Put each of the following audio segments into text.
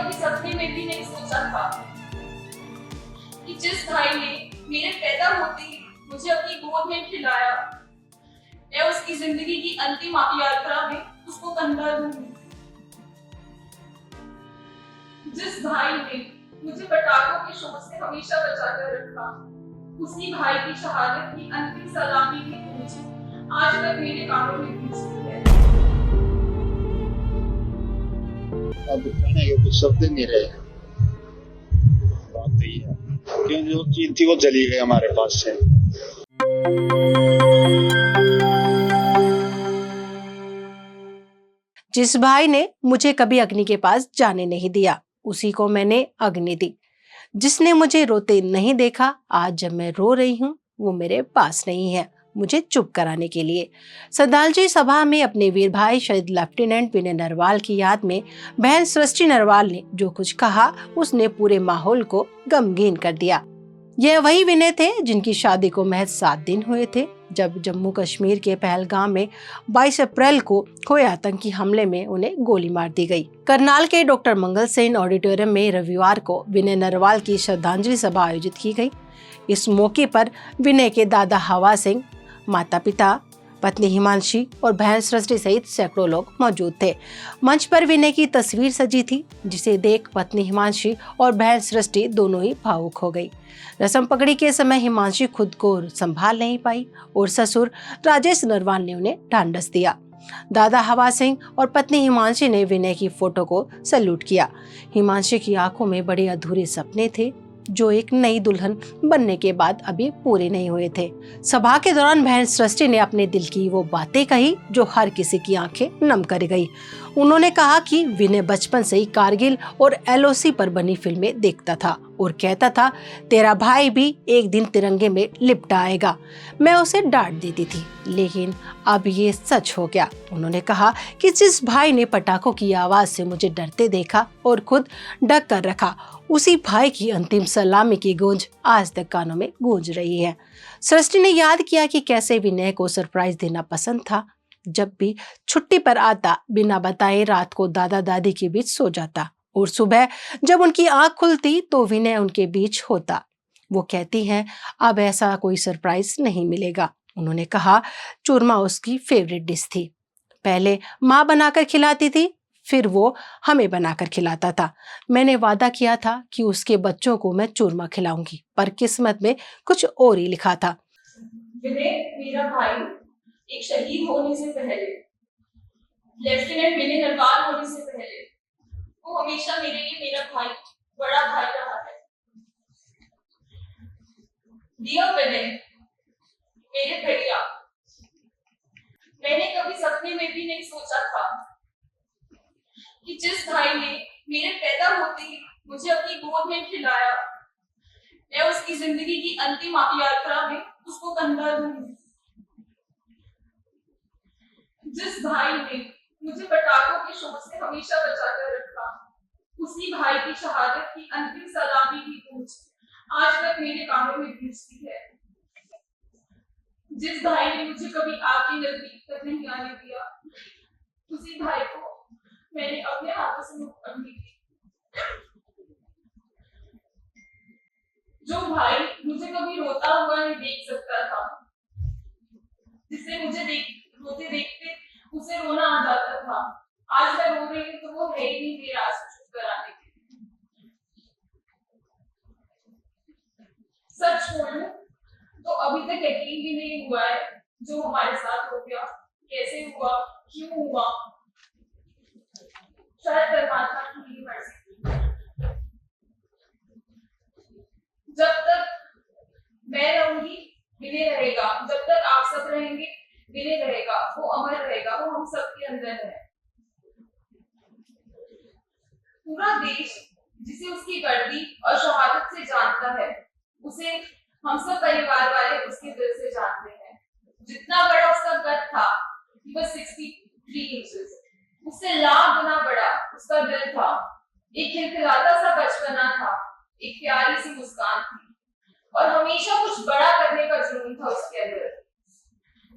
कभी सपने में भी नहीं सोचा था कि जिस भाई ने मेरे पैदा होते ही मुझे अपनी गोद में खिलाया, मैं उसकी जिंदगी की अंतिम यात्रा में उसको कंधा दूंगी। जिस भाई ने मुझे पटाखों के शोर से हमेशा बचाकर रखा, उसी भाई की शहादत की अंतिम सलामी की गूंज आज तक मेरे कानों में गूंजती है। अब कहने के कुछ शब्द नहीं रहे। बात तो ये है क्यों जो चीज थी वो चली गई हमारे पास से। जिस भाई ने मुझे कभी अग्नि के पास जाने नहीं दिया, उसी को मैंने अग्नि दी। जिसने मुझे रोते नहीं देखा, आज जब मैं रो रही हूँ वो मेरे पास नहीं है मुझे चुप कराने के लिए। श्रद्धांजलि सभा में अपने वीर भाई शहीद लेफ्टिनेंट विनय नरवाल की याद में बहन सृष्टि नरवाल ने जो कुछ कहा, उसने पूरे माहौल को गमगीन कर दिया। यह वही विनय थे जिनकी शादी को महज 7 दिन हुए थे जब जम्मू कश्मीर के पहलगाम में 22 अप्रैल को हुए आतंकी हमले में उन्हें गोली मार दी गई। करनाल के डॉक्टर मंगल सेन ऑडिटोरियम में रविवार को विनय नरवाल की श्रद्धांजलि सभा आयोजित की गई। इस मौके पर विनय के दादा हवा सिंह, माता पिता, पत्नी हिमांशी और बहन सृष्टि सहित सैकड़ों लोग मौजूद थे। मंच पर विनय की तस्वीर सजी थी, जिसे देख पत्नी हिमांशी और बहन सृष्टि दोनों ही भावुक हो गई। रस्म पकड़ी के समय हिमांशी खुद को संभाल नहीं पाई और ससुर राजेश नरवाल ने उन्हें ढांढस दिया। दादा हवा सिंह और पत्नी हिमांशी ने विनय की फोटो को सैल्यूट किया। हिमांशी की आंखों में बड़े अधूरे सपने थे जो एक नई दुल्हन बनने के बाद अभी पूरे नहीं हुए थे। सभा के दौरान बहन सृष्टि ने अपने दिल की वो बातें कही जो हर किसी की आंखें नम कर गई। उन्होंने कहा कि विनय बचपन से ही कारगिल और एलओसी पर बनी फिल्में देखता था और कहता था तेरा भाई भी एक दिन तिरंगे में लिपट आएगा। मैं उसे डांट देती थी, लेकिन अब ये सच हो गया। उन्होंने कहा कि जिस भाई ने पटाखों की आवाज से मुझे डरते देखा और खुद ढक कर रखा, उसी भाई की अंतिम सलामी की गूंज आज तक कानों में गूंज रही है। सृष्टि ने याद किया कि कैसे विनय को सरप्राइज देना पसंद था। जब भी छुट्टी पर आता, बिना बताए रात को दादा दादी के बीच सो जाता और सुबह जब उनकी आंख खुलती तो विनय उनके बीच होता। वो कहती हैं अब ऐसा कोई सरप्राइज नहीं मिलेगा। उन्होंने कहा चूरमा उसकी फेवरेट डिश थी। पहले माँ बनाकर खिलाती थी, फिर वो हमें बनाकर खिलाता था। मैंने वादा किया था कि उसके बच्चों को मैं चूरमा खिलाऊंगी, पर किस्मत में कुछ और ही लिखा था। विनय मेरा भाई एक शहीद होने से पहले, लेफ्टिनेंट विनय नरवाल होने से पहले, वो हमेशा मेरे लिए मेरा भाई, बड़ा भाई रहा है। डियर विनय, मेरे भैया, मैंने कभी सपने में भी नहीं सोचा था कि जिस भाई ने मेरे पैदा होते ही मुझे अपनी गोद में खिलाया, मैं उसकी जिंदगी की अंतिम यात्रा में उसको कंधा दूंगी। जिस भाई ने मुझे पटाखों के शोर से हमेशा बचाकर रखा, उसी भाई की शहादत की अंतिम सलामी की गूंज आज तक मेरे कानों में गूंजती है। जिस भाई ने मुझे कभी आपकी नजदीक तक नहीं आने दिया, उसी भाई को मैंने अपने हाथों से मुक्त कर ली थी। जो भाई मुझे कभी रोता हुआ नहीं देख सकता था, जिसे मुझे रोते देखते उसे रोना आ जाता था, आज मैं रो रही हूँ तो वो है ही नहीं मेरे आंसू चुप कराने के लिए। सच बोलूं तो अभी तक यकीन भी नहीं हुआ है जो हमारे साथ हो गया, कैसे हुआ, क्यों हुआ। शायद परमात्मा की ही मर्जी। जब तक मैं रहूंगी विनय रहेगा, जब तक आप सब रहेंगे विनय रहेगा, वो अमर रहेगा, वो हम सबके अंदर है। पूरा देश जिसे उसकी वर्दी और शहादत से जानता है, उसे हम सब परिवार वाले उसके दिल से जानते हैं। जितना बड़ा उसका कद था, बस 63 इंचेस, उससे लाख गुना बड़ा उसका दिल था। एक खिलखिलाता सा बचपना था, एक प्यारी सी मुस्कान थी और हमेशा कुछ बड़ा करने का जुनून था उसके अंदर।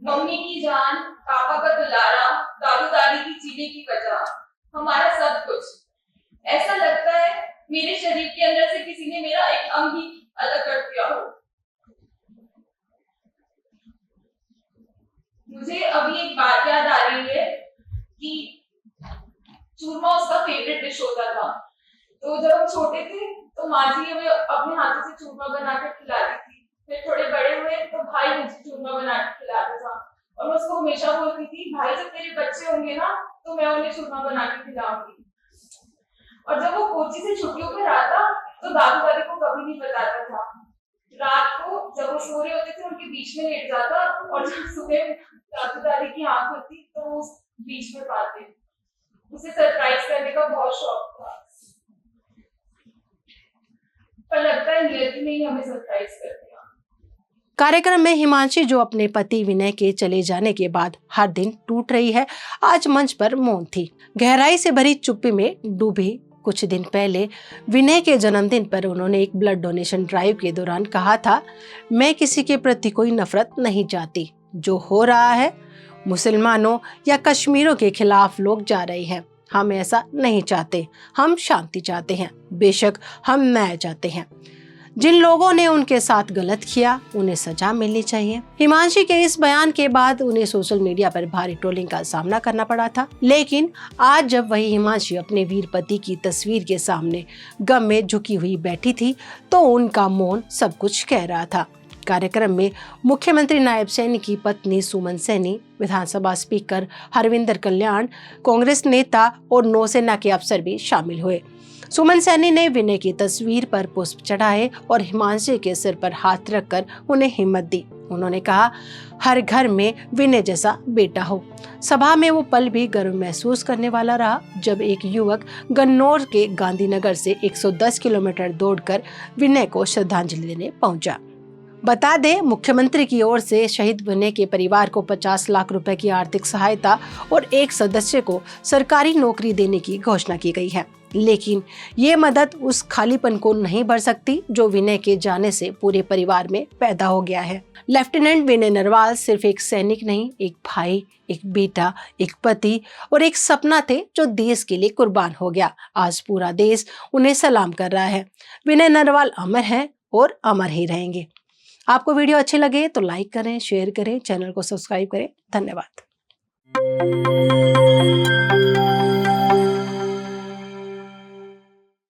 मम्मी की जान, पापा का दुलारा, दादू दादी की जीने की वजह, हमारा सब कुछ। ऐसा लगता है चूरमा उसका फेवरेट डिश होता था। तो जब हम छोटे थे तो माँ जी हमें अपने हाथों से चूरमा बना कर खिलाती थी। फिर थोड़े बड़े हुए तो भाई मुझे चूरमा बना कर खिलाता था और मैं उसको हमेशा बोलती थी, भाई जब तेरे बच्चे होंगे ना तो मैं उन्हें चूरमा बना के खिलाऊंगी। और जब वो कोची से छुट्टियों पर आता तो दादू दादी को कभी नहीं बताता था। रात को जब वो सो रहे होते थे उनके बीच में लेट जाता और जब सुबह दादू दादी की आंख खुलती तो वो बीच में पाते। उसे सरप्राइज करने का बहुत शौक था, पर लगता है नियति ने ही हमें सरप्राइज कर दिया। कार्यक्रम में हिमांशी, जो अपने पति विनय के चले जाने के बाद हर दिन टूट रही है, आज मंच पर मौन थी, गहराई से भरी चुप्पी में डूबी। कुछ दिन पहले विनय के जन्मदिन पर उन्होंने एक ब्लड डोनेशन ड्राइव के दौरान कहा था, मैं किसी के प्रति कोई नफरत नहीं चाहती। जो हो रहा है मुसलमानों या कश्मीरों के खिलाफ लोग जा रहे हैं, हम ऐसा नहीं चाहते। हम शांति चाहते हैं, बेशक हम न्याय चाहते हैं। जिन लोगों ने उनके साथ गलत किया उन्हें सजा मिलनी चाहिए। हिमांशी के इस बयान के बाद उन्हें सोशल मीडिया पर भारी ट्रोलिंग का सामना करना पड़ा था, लेकिन आज जब वही हिमांशी अपने वीर पति की तस्वीर के सामने गम में झुकी हुई बैठी थी तो उनका मौन सब कुछ कह रहा था। कार्यक्रम में मुख्यमंत्री नायब सैनी की पत्नी सुमन सैनी, विधानसभा स्पीकर हरविंदर कल्याण, कांग्रेस नेता और नौसेना के अफसर भी शामिल हुए। सुमन सैनी ने विनय की तस्वीर पर पुष्प चढ़ाए और हिमांशी के सिर पर हाथ रखकर उन्हें हिम्मत दी। उन्होंने कहा, हर घर में विनय जैसा बेटा हो। सभा में वो पल भी गर्व महसूस करने वाला रहा जब एक युवक गन्नौर के गांधीनगर से 110 किलोमीटर दौड़कर विनय को श्रद्धांजलि देने पहुंचा। बता दें, मुख्यमंत्री की ओर से शहीद विनय के परिवार को 50 लाख रुपए की आर्थिक सहायता और एक सदस्य को सरकारी नौकरी देने की घोषणा की गई है, लेकिन ये मदद उस खालीपन को नहीं भर सकती जो विनय के जाने से पूरे परिवार में पैदा हो गया है। लेफ्टिनेंट विनय नरवाल सिर्फ एक सैनिक नहीं, एक भाई, एक बेटा, एक पति और एक सपना थे जो देश के लिए कुर्बान हो गया। आज पूरा देश उन्हें सलाम कर रहा है। विनय नरवाल अमर हैं और अमर ही रहेंगे। आपको वीडियो अच्छे लगे तो लाइक करें, शेयर करें, चैनल को सब्सक्राइब करें। धन्यवाद।